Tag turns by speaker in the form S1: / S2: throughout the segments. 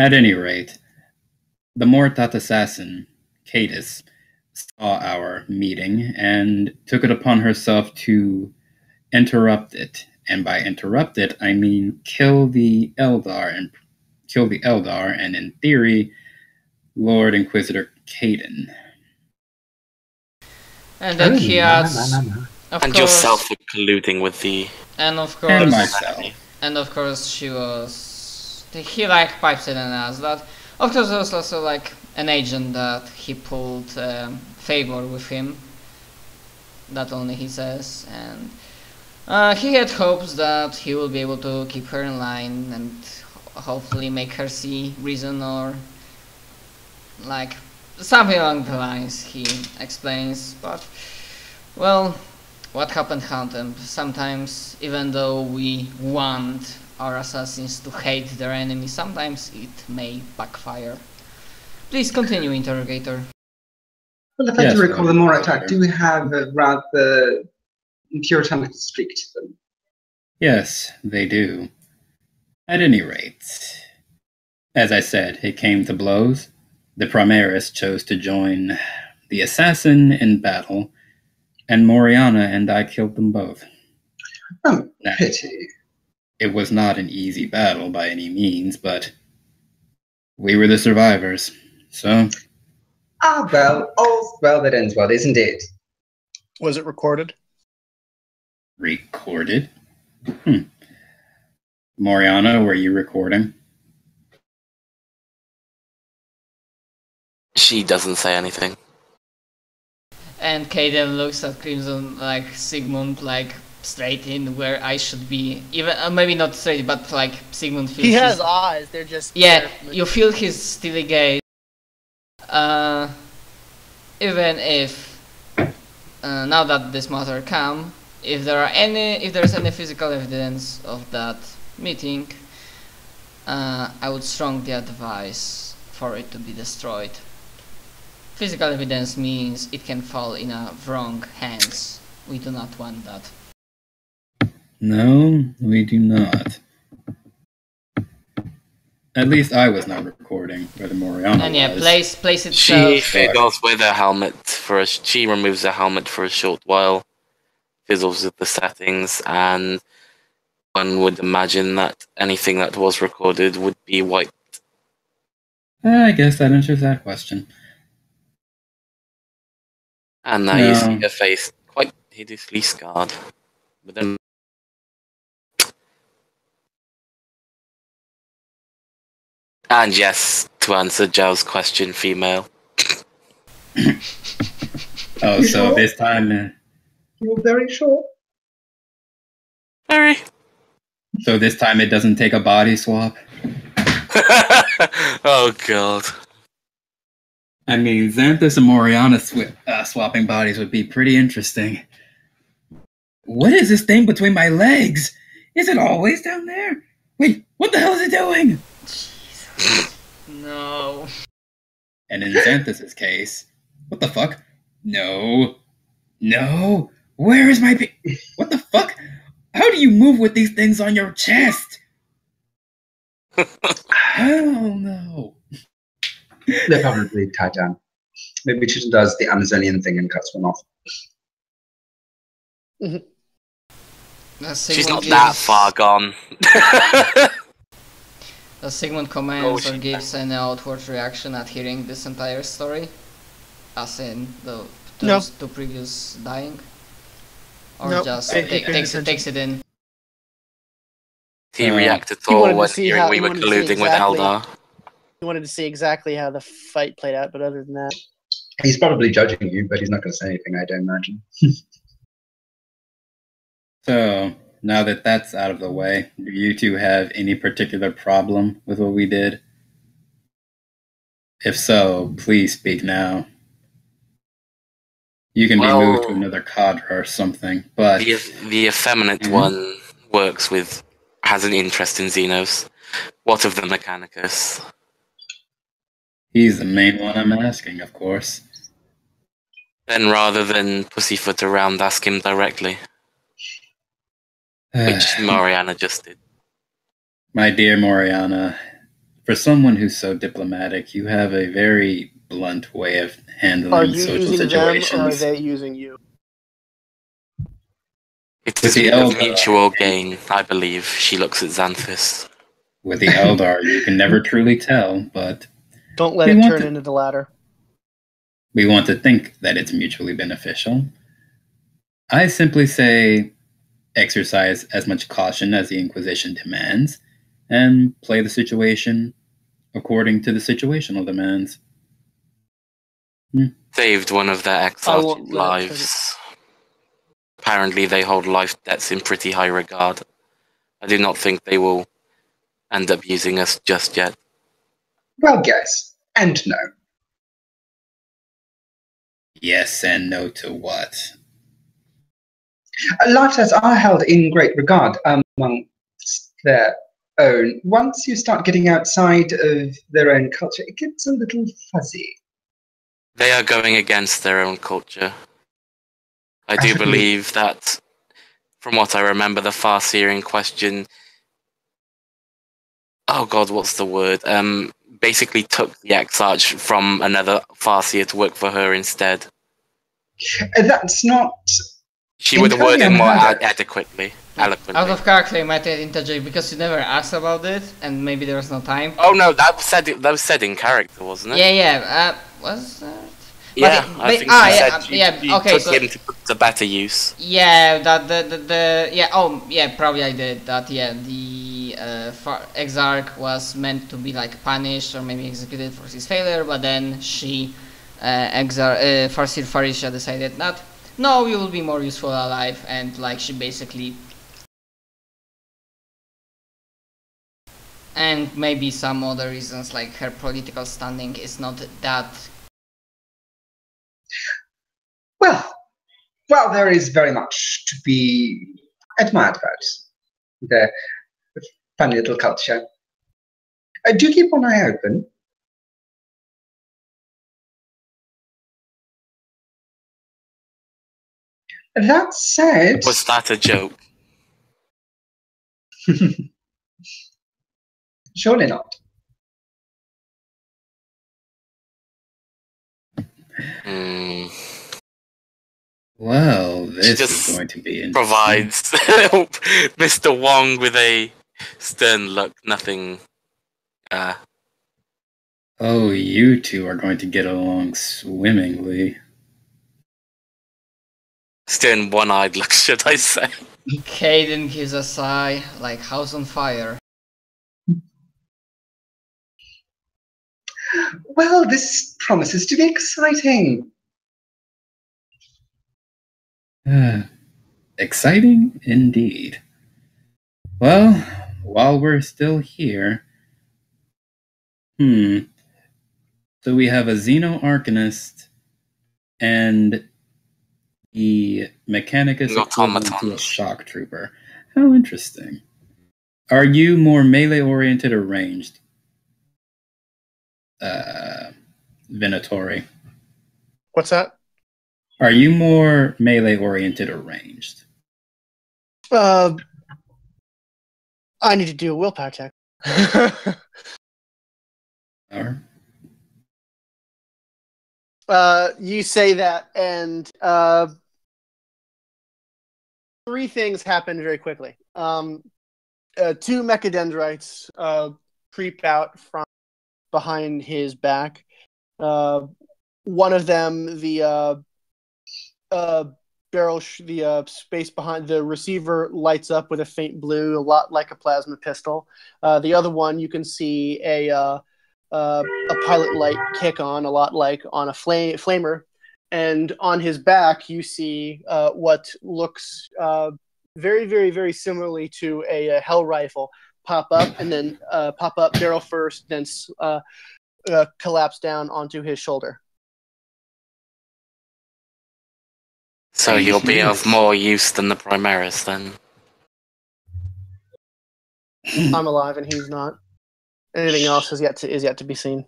S1: At any rate, the Mortat assassin, Cadus, saw our meeting and took it upon herself to interrupt it. And by interrupt it, I mean kill the Eldar, and in theory, Lord Inquisitor Caden.
S2: And then he adds,
S3: and yourself for colluding with the...
S2: And of course...
S1: And myself.
S2: And of course she was... He like pipes in and asks that. Of course there was also like an agent that he pulled favor with him. That only he says. And he had hopes that he will be able to keep her in line and hopefully make her see reason, or like something along the lines he explains. But well, what happened happened. Sometimes even though we want our assassins to hate their enemy, sometimes it may backfire. Please continue, interrogator.
S4: Well, if I do recall the Morat do have a rather puritanical streak to them.
S1: Yes, they do. At any rate, as I said, it came to blows. The Primaris chose to join the assassin in battle, and Moriana and I killed them both.
S4: Oh, pity.
S1: It was not an easy battle by any means, but we were the survivors, so...
S4: Ah, well, all's well that ends well, isn't it?
S5: Was it recorded?
S1: Recorded? Moriana, were you recording?
S3: She doesn't say anything.
S2: And Caden looks at Crimson like Sigmund, like straight in where I should be. Even maybe not straight, but like Sigmund feels.
S5: He has eyes. They're just.
S2: Yeah, you feel his steely gaze. Even if now that this matter come, if there's any physical evidence of that meeting, I would strongly advise for it to be destroyed. Physical evidence means it can fall in wrong hands. We do not want that.
S1: No, we do not. At least I was not recording, whether Moriana
S2: and yeah,
S1: was.
S2: place itself.
S3: She fiddles with her helmet she removes her helmet for a short while, fiddles with the settings, and one would imagine that anything that was recorded would be wiped.
S1: I guess that answers that question.
S3: And now you see her face quite hideously scarred. But then... And yes, to answer Zhao's question, female.
S1: Oh, so this time...
S4: You're very sure?
S3: Very.
S1: So this time it doesn't take a body swap?
S3: Oh, God.
S1: I mean, Xanthus and Moriana swapping bodies would be pretty interesting. What is this thing between my legs? Is it always down there? Wait, what the hell is it doing?
S2: Jesus. No.
S1: And in Xanthus' case, what the fuck? No. No. Where is my... What the fuck? How do you move with these things on your chest? Hell no.
S4: They're probably tied down. Maybe she does the Amazonian thing and cuts one off.
S3: She's not that far gone.
S2: Does Sigmund comments or gives an outward reaction at hearing this entire story? As in those two previous dying? Or just takes it in?
S3: He reacted all when hearing we were colluding with Eldar.
S5: He wanted to see exactly how the fight played out, but other than that...
S4: He's probably judging you, but he's not going to say anything, I don't imagine.
S1: So, now that that's out of the way, do you two have any particular problem with what we did? If so, please speak now. You can be moved to another cadre or something, but...
S3: The effeminate one has an interest in Xenos. What of the Mechanicus?
S1: He's the main one I'm asking, of course.
S3: Then rather than pussyfoot around, ask him directly. Which Moriana just did.
S1: My dear Moriana, for someone who's so diplomatic, you have a very blunt way of handling
S5: Are you
S1: social
S5: using
S1: situations.
S5: them, or are they using you?
S3: It
S1: With
S3: is
S1: the
S3: of
S1: Eldar,
S3: mutual gain, I believe. She looks at Xanthus.
S1: with the Eldar, you can never truly tell, but
S5: Don't let
S1: We
S5: it
S1: want
S5: turn
S1: to-
S5: into the latter.
S1: we want to think that it's mutually beneficial. I simply say exercise as much caution as the Inquisition demands, and play the situation according to the situational demands.
S3: Saved one of their
S5: I
S3: exiled
S5: won't let it turn
S3: lives. Apparently they hold life debts in pretty high regard. I do not think they will end up using us just yet.
S4: Well, yes and no.
S1: Yes and no to what?
S4: Lifestyles are held in great regard amongst their own. Once you start getting outside of their own culture, it gets a little fuzzy.
S3: They are going against their own culture. I do believe that, from what I remember, the Farseer in question... Oh god, what's the word? Basically took the Exarch from another Farseer to work for her instead.
S4: That's not...
S3: She would have worded more adequately. Eloquently.
S2: Out of character, I might interject because you never asked about it, and maybe there was no time.
S3: Oh no, that was said in character, wasn't it?
S2: Yeah. Was that?
S3: Yeah, I think she said she
S2: okay,
S3: took him to put to better use.
S2: Yeah, that probably I did that. Yeah, the Exarch was meant to be like punished or maybe executed for his failure, but then she, Farseer Farisha decided that no, you will be more useful alive, and like she basically, and maybe some other reasons like her political standing is not that.
S4: Well, there is very much to be admired about their funny little culture. Do keep one eye open. That said...
S3: Was that a joke?
S4: Surely not.
S1: Well, this
S3: just
S1: is going to be interesting.
S3: Provides Mr. Wong with a stern look. Nothing.
S1: Oh, you two are going to get along swimmingly.
S3: Stern one-eyed look, should I say?
S2: Caden gives a sigh, like house on fire.
S4: Well, this promises to be exciting.
S1: Exciting indeed. Well, while we're still here... So we have a Xeno-Arcanist and the Mechanicus equivalent to a shock trooper. How interesting. Are you more melee-oriented or ranged? Venatori.
S5: What's that?
S1: Are you more melee-oriented or ranged?
S5: I need to do a willpower check. You say that, and three things happen very quickly. Two mechadendrites creep out from behind his back. One of them, the barrel, the space behind the receiver lights up with a faint blue, a lot like a plasma pistol. The other one, you can see a pilot light kick on, a lot like on a flamer. And on his back, you see what looks very, very, very similarly to a Hell rifle pop up, and then pop up barrel first, then collapse down onto his shoulder.
S3: So you'll be of more use than the Primaris, then?
S5: I'm alive and he's not. Anything else is yet to be seen.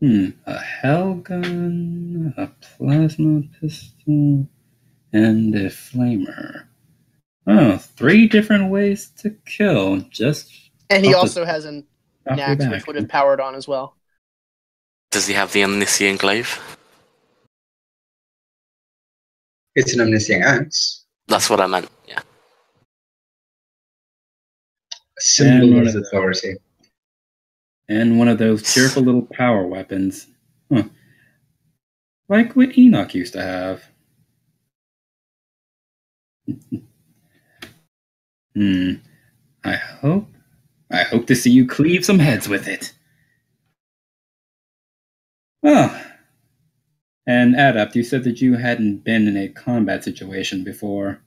S1: A hell gun, a plasma pistol, and a flamer. Oh, 3 different ways to kill. Just
S5: And he
S1: off the
S5: also has an
S1: top of your
S5: axe,
S1: back.
S5: which would have powered on as well.
S3: Does he have the omniscient glaive?
S4: It's an omniscient axe.
S3: That's what I meant, yeah.
S4: A symbol
S1: one
S4: of
S1: of those.
S4: authority.
S1: And one of those cheerful little power weapons. Huh. Like what Enoch used to have. I hope to see you cleave some heads with it. Oh. And Adept, you said that you hadn't been in a combat situation before.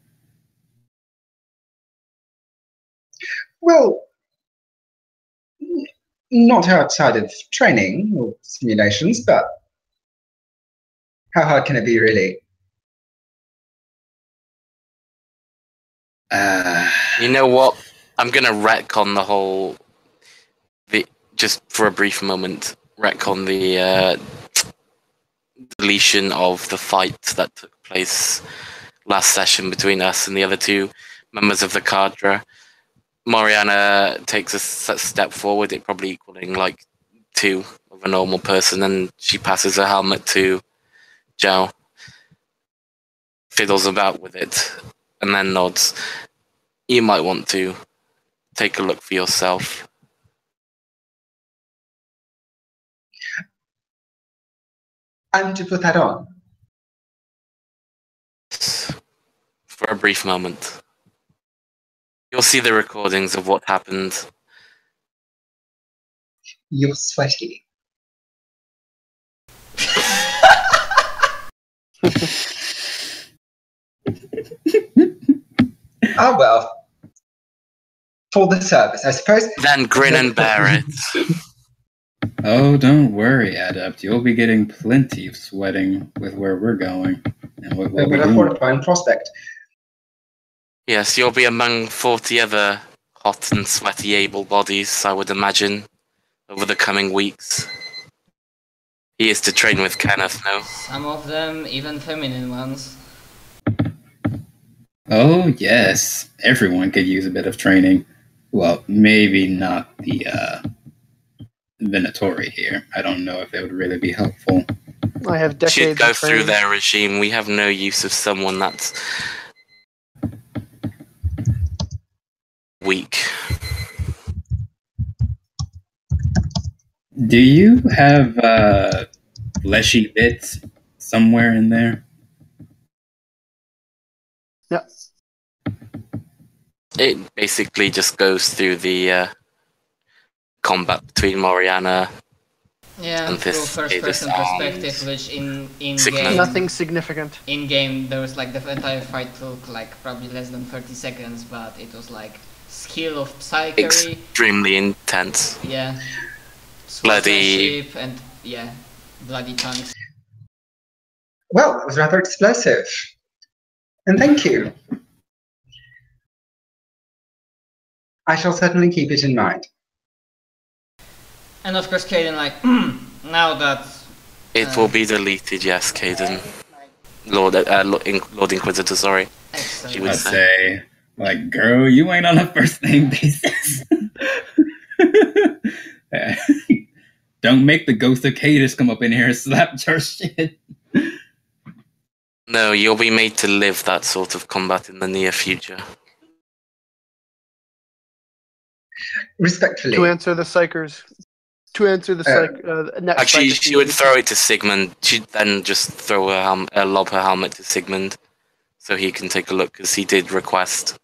S4: Well, not outside of training or simulations, but how hard can it be, really?
S3: You know what? I'm gonna retcon the whole... just for a brief moment, retcon the deletion of the fight that took place last session between us and the other 2 members of the cadre. Mariana takes a step forward, it probably equaling like 2 of a normal person, and she passes her helmet to Zhao. Fiddles about with it, and then nods. You might want to take a look for yourself.
S4: And to put that on?
S3: For a brief moment. You'll see the recordings of what happened.
S4: You're sweaty. Oh well. For the service, I suppose.
S3: Then grin and bear it.
S1: Oh, don't worry, Adept. You'll be getting plenty of sweating with where we're going. And what we'll be
S4: a
S1: doing.
S4: horrifying prospect.
S3: Yes, you'll be among 40 other hot and sweaty able bodies, I would imagine, over the coming weeks. He is to train with Kenneth now.
S2: Some of them even feminine ones.
S1: Oh, yes. Everyone could use a bit of training. Well, maybe not the Venatori here. I don't know if it would really be helpful.
S5: I have decades
S3: Should go
S5: of
S3: through
S5: training.
S3: their regime. We have no use of someone that's weak.
S1: Do you have fleshy bits somewhere in there?
S5: No.
S3: It basically just goes through the combat between Mariana
S2: Yeah,
S3: and
S2: through
S3: this
S2: first-person perspective, which in game,
S5: Nothing significant.
S2: in game there was like the entire fight took like probably less than 30 seconds, but it was like skill of psychery.
S3: extremely intense.
S2: Yeah.
S3: Bloody.
S2: Swordsmanship and yeah, bloody tongues.
S4: Well, that was rather explosive. And thank you. I shall certainly keep it in mind.
S2: And of course, Caden, like, now that
S3: It will be deleted, yes, Caden. Lord Inquisitor, sorry.
S2: excellent.
S3: She would
S1: I'd say, like, girl, you ain't on a first name basis. Don't make the ghost of Cadus come up in here and slap your shit.
S3: No, you'll be made to live that sort of combat in the near future.
S4: Respectfully.
S5: To answer the psychers. To answer the next
S3: Actually,
S5: psychic
S3: she would
S5: needs.
S3: throw it to Sigmund. She'd then just throw lob her helmet to Sigmund, so he can take a look, because he did request.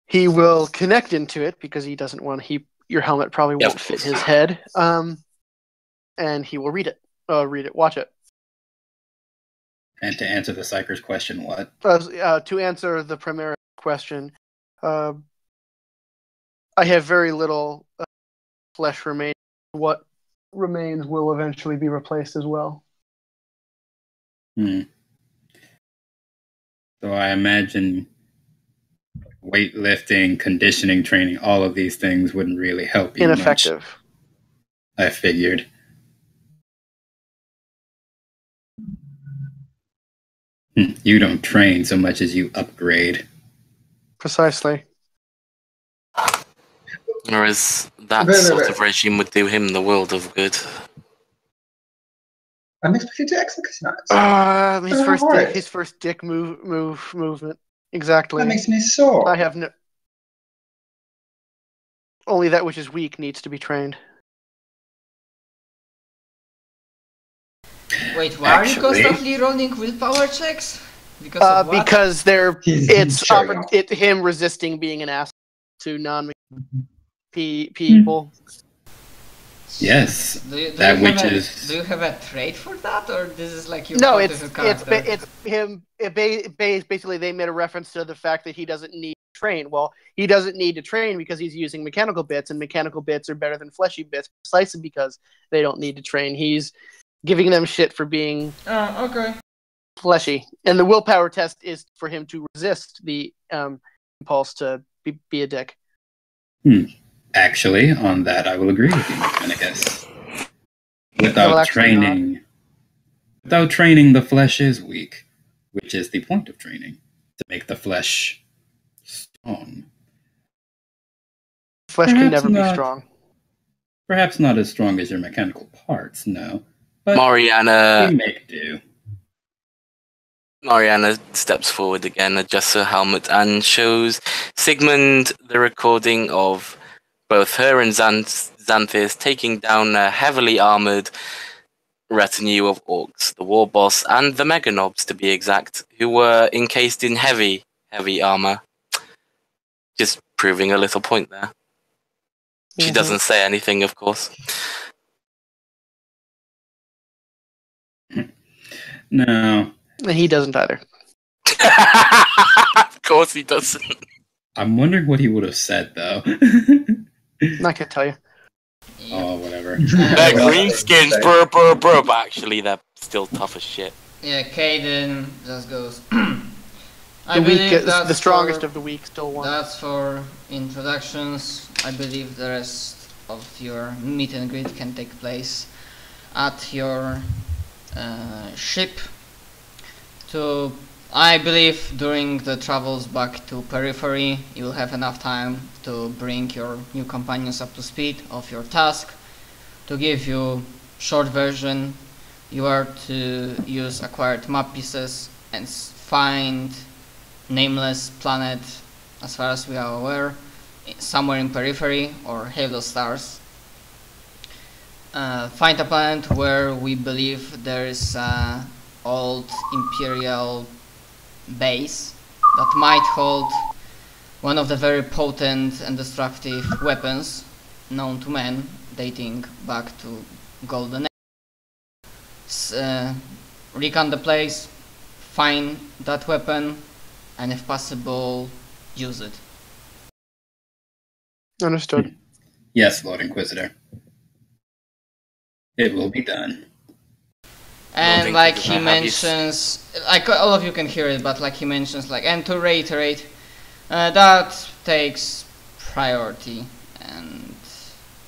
S5: He will connect into it because he doesn't want your helmet probably
S3: Yeah,
S5: won't
S3: of
S5: fit
S3: course.
S5: his head. And he will read it, watch it.
S1: And to answer the Psyker's question, what?
S5: To answer the primary question, I have very little flesh remaining. What remains will eventually be replaced as well.
S1: So I imagine weightlifting, conditioning training, all of these things wouldn't really help you
S5: Ineffective.
S1: much. I figured. You don't train so much as you upgrade.
S5: Precisely.
S3: Whereas that
S4: Wait,
S3: sort
S4: wait.
S3: of regime would do him the world of good.
S4: I'm expected to execute that.
S5: His first dick movement. Exactly.
S4: That makes me sore.
S5: I have no. Only that which is weak needs to be trained.
S2: Wait, why are you constantly rolling willpower checks? Because of what?
S5: Because
S4: He's showing off.
S5: it's him resisting being an ass to people.
S1: Yes,
S2: Do you have a trait for that, or this is like your
S5: No,
S2: character?
S5: it's him. Basically, they made a reference to the fact that he doesn't need to train. Well, he doesn't need to train because he's using mechanical bits, and mechanical bits are better than fleshy bits, precisely because they don't need to train. He's giving them shit for being
S2: Okay.
S5: fleshy, and the willpower test is for him to resist the impulse to be a dick.
S1: Actually, on that I will agree with you, Mechanicus.
S5: Well, actually
S1: Without training, the flesh is weak, which is the point of training, to make the flesh strong.
S5: Flesh can never be strong.
S1: Perhaps not as strong as your mechanical parts, no. But
S3: Mariana
S1: we make do.
S3: Mariana steps forward again, adjusts her helmet, and shows Sigmund the recording of both her and Xanthus taking down a heavily armored retinue of orcs, the war boss, and the meganobs, to be exact, who were encased in heavy armor. Just proving a little point there. She doesn't say anything, of course.
S1: No.
S5: He doesn't either.
S3: Of course he doesn't.
S1: I'm wondering what he would have said, though.
S5: I'm not gonna tell you.
S1: Oh, whatever.
S3: They're greenskins, but actually they're still tough as shit.
S2: Yeah, Caden just goes.
S5: The strongest of the weak still won.
S2: That's for introductions. I believe the rest of your meet and greet can take place at your ship. I believe during the travels back to Periphery, you'll have enough time to bring your new companions up to speed of your task. To give you short version, you are to use acquired map pieces and find nameless planet, as far as we are aware, somewhere in Periphery or Halo Stars. Find a planet where we believe there is an old Imperial base that might hold one of the very potent and destructive weapons known to men, dating back to Golden Age. Recon the place, find that weapon, and if possible, use it.
S5: Understood.
S1: Yes, Lord Inquisitor. It will be done.
S2: And like he mentions, like all of you can hear it, but like he mentions, like, and to reiterate, that takes priority. And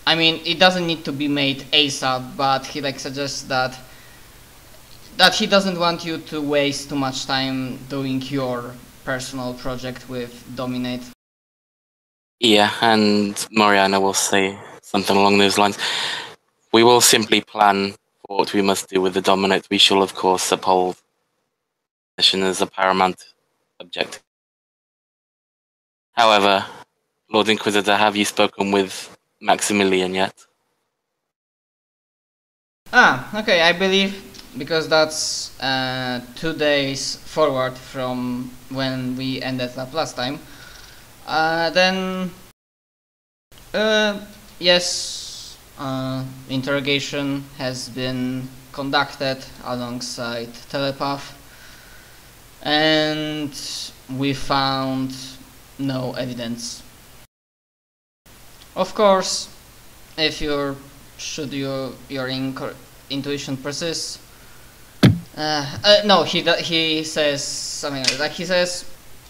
S2: I mean, it doesn't need to be made ASAP, but he like suggests that he doesn't want you to waste too much time doing your personal project with Dominate.
S3: Yeah, and Mariana will say something along those lines. We will simply plan for what we must do with the Dominate. We shall, of course, uphold mission as a paramount objective. However, Lord Inquisitor, have you spoken with Maximilian yet?
S2: Okay, I believe, because that's 2 days forward from when we ended up last time. Then, yes, interrogation has been conducted alongside Telepath, and we found no evidence. Of course, if your intuition persists. No, he says something like he says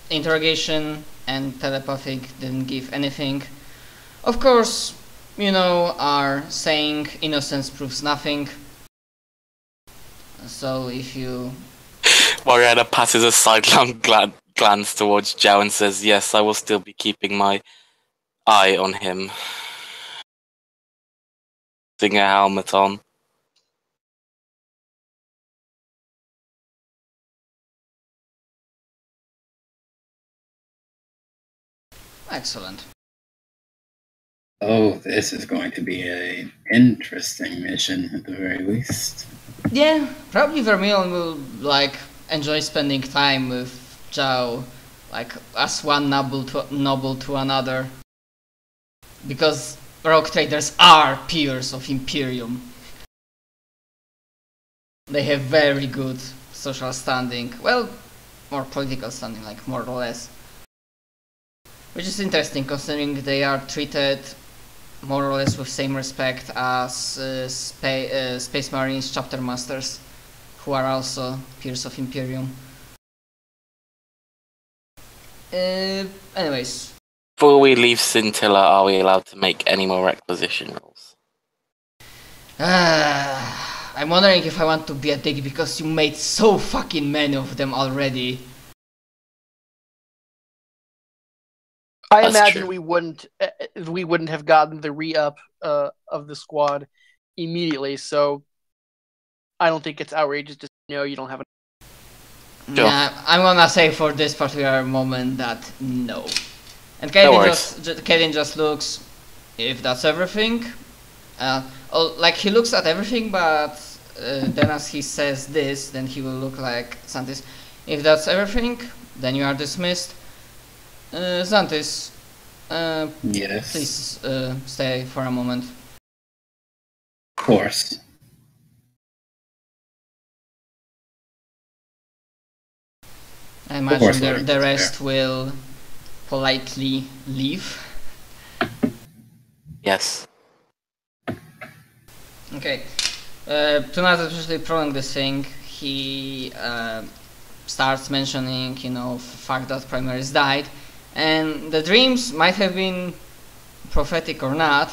S2: interrogation and telepathic didn't give anything. Of course, you know, our saying innocence proves nothing. So if you...
S3: Mariana passes a sidelong glance towards Zhao and says, "Yes, I will still be keeping my eye on him." Putting a helmet on.
S2: Excellent.
S1: Oh, this is going to be an interesting mission at the very least.
S2: Yeah, probably Vermilion will like enjoy spending time with Zhao, like as one noble to another, because rogue traders are peers of Imperium. They have very good social standing, well, more political standing, like more or less. Which is interesting considering they are treated more or less with same respect as Space Marines chapter masters, who are also peers of Imperium. Anyways.
S3: Before we leave Scintilla, are we allowed to make any more requisition rolls?
S2: I'm wondering if I want to be a dick because you made so fucking many of them already.
S5: I
S3: That's
S5: imagine
S3: true.
S5: we wouldn't have gotten the re-up of the squad immediately, so I don't think it's outrageous to say no, you don't have a...
S3: Sure.
S2: Yeah, I'm gonna say for this particular moment that no. And
S3: No
S2: Kaden just looks, if that's everything, like he looks at everything, but then as he says this, then he will look like Santis. If that's everything, then you are dismissed. Santis,
S1: Yes.
S2: please stay for a moment.
S1: Of course.
S2: I imagine the rest will politely leave.
S3: Yes.
S2: Okay. To not especially prolong this thing, he starts mentioning, fact that Primaris died, and the dreams might have been prophetic or not.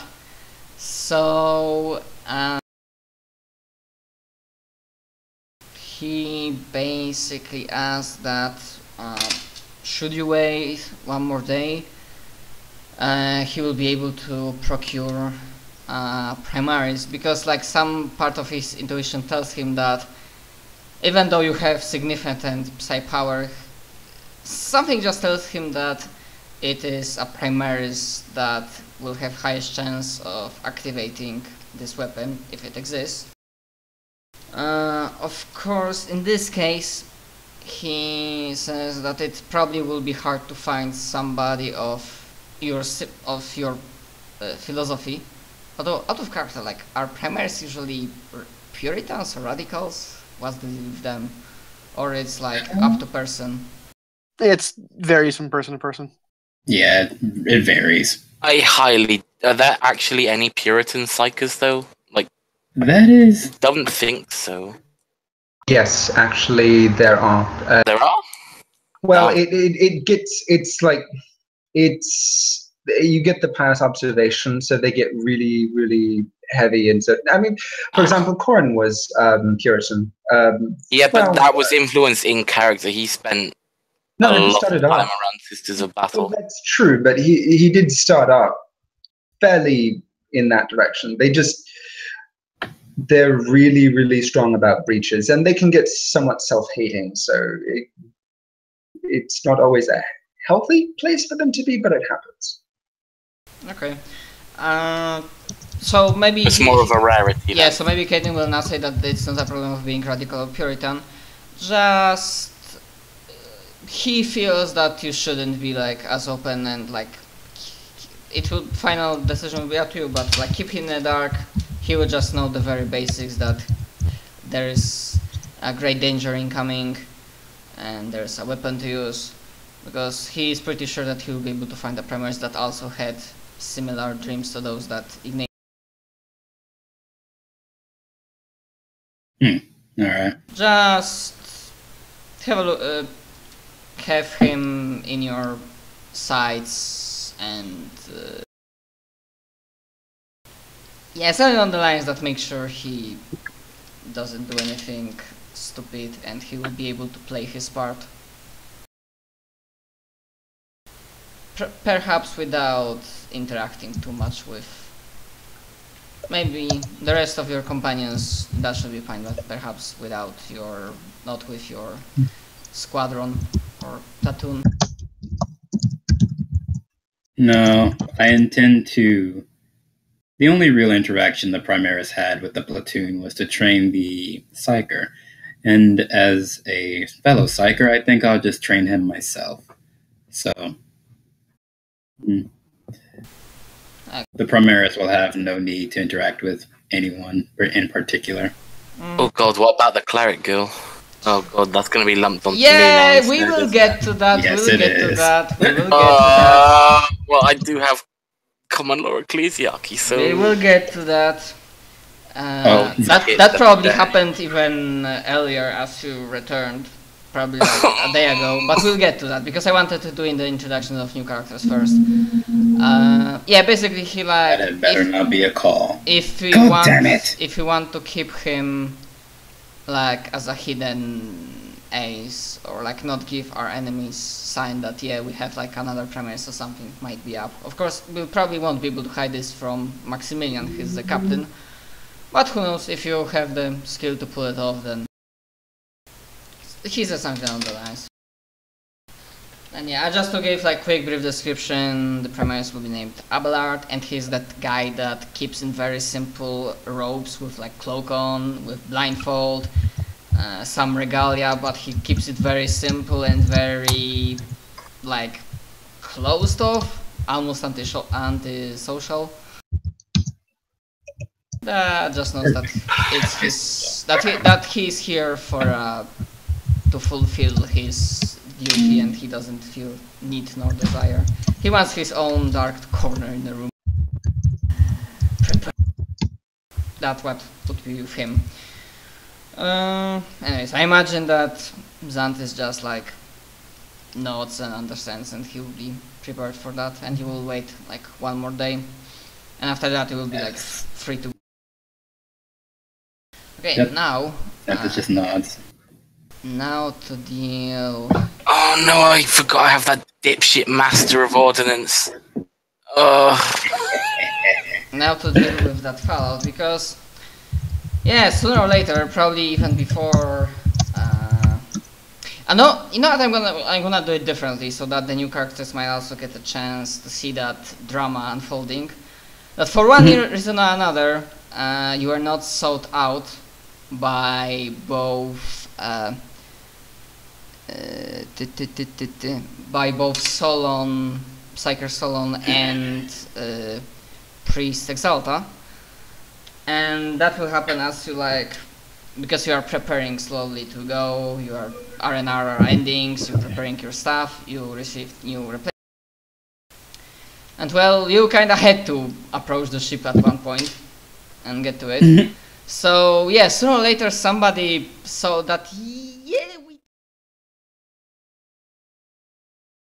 S2: So he basically asked that should you wait one more day, he will be able to procure Primaris, because like some part of his intuition tells him that even though you have significant psi power, something just tells him that it is a Primaris that will have highest chance of activating this weapon if it exists. Of course, in this case, he says that it probably will be hard to find somebody of your philosophy. Although, out of character, like, are Primaris usually Puritans or Radicals? What's the deal with them? Or it's like up to person?
S5: It varies from person to person.
S1: Yeah, it varies.
S3: Are there actually any Puritan psychers though? Like,
S1: That is...
S3: don't think so.
S4: Yes, actually, there are.
S3: There are?
S4: Well,
S3: No.
S4: You get the past observation, so they get really, really heavy. And so, I mean, for example, Corrin was Puritan.
S3: Yeah, but that was influence in character. He spent a lot of time around Sisters of Battle.
S4: Well, that's true, but he did start out fairly in that direction. They're really, really strong about breaches, and they can get somewhat self-hating. So it's not always a healthy place for them to be, but it happens.
S2: Okay. So maybe
S3: it's more of a rarity.
S2: Yeah, so maybe Kaden will not say that it's not a problem of being radical or Puritan. Just he feels that you shouldn't be like as open, and like final decision will be up to you, but like keep him in the dark. He will just know the very basics that there is a great danger incoming and there's a weapon to use, because he is pretty sure that he will be able to find the Primaris that also had similar dreams to those that Ignatius.
S1: Alright.
S2: Just have a look, have him in your sights, and yeah, something on the lines that make sure he doesn't do anything stupid and he will be able to play his part. perhaps without interacting too much with maybe the rest of your companions. That should be fine, but perhaps not with your squadron or platoon.
S1: No, I intend to. The only real interaction the Primaris had with the platoon was to train the Psyker. And as a fellow Psyker, I think I'll just train him myself. So, the Primaris will have no need to interact with anyone in particular.
S3: Oh god, what about the cleric girl? Oh god, that's going to be lumped onto me now.
S2: Yeah, we will get to that.
S1: Yes,
S2: we will
S1: it
S2: get to
S1: is.
S2: that. We will get to that.
S3: Well, I do have common law ecclesiarchy, so...
S2: We will get to that.
S1: Oh,
S2: that probably happened even earlier as you returned, probably like a day ago. But we'll get to that because I wanted to do in the introduction of new characters first. Yeah, basically he like.
S1: That better not be a call.
S2: If we
S1: God damn it.
S2: If we want to keep him like as a hidden ace, or like not give our enemies sign that yeah we have like another Primaris or something might be up. Of course, we probably won't be able to hide this from Maximilian. He's the captain. But who knows, if you have the skill to pull it off, then he says something along the lines. And yeah, just to give like quick brief description, the Primaris will be named Abelard, and he's that guy that keeps in very simple robes with like cloak on, with blindfold, some regalia, but he keeps it very simple and very like closed off, almost anti-social. Just knows that it's his that he's here for to fulfill his duty, and he doesn't feel need nor desire. He wants his own dark corner in the room. That's what would be with him. Anyways, I imagine that Xanthis just like nods and understands, and he will be prepared for that, and he will wait like one more day, and after that he will be like free to. Okay,
S1: Yep.
S2: now.
S1: That just nods.
S2: Now to deal.
S3: Oh no, I forgot I have that dipshit Master of Ordnance.
S2: Now to deal with that fallout, because yeah, sooner or later, probably even before. I know, you know what, I'm gonna do it differently so that the new characters might also get a chance to see that drama unfolding. That for one reason or another, you are not sought out by both Solon, Psyker Solon, and Priest Exalta, and that will happen as you like, because you are preparing slowly to go. Your R&R endings, you're preparing your stuff, you receive new replacements, and well, you kind of had to approach the ship at one point and get to it. So yeah, sooner or later somebody saw that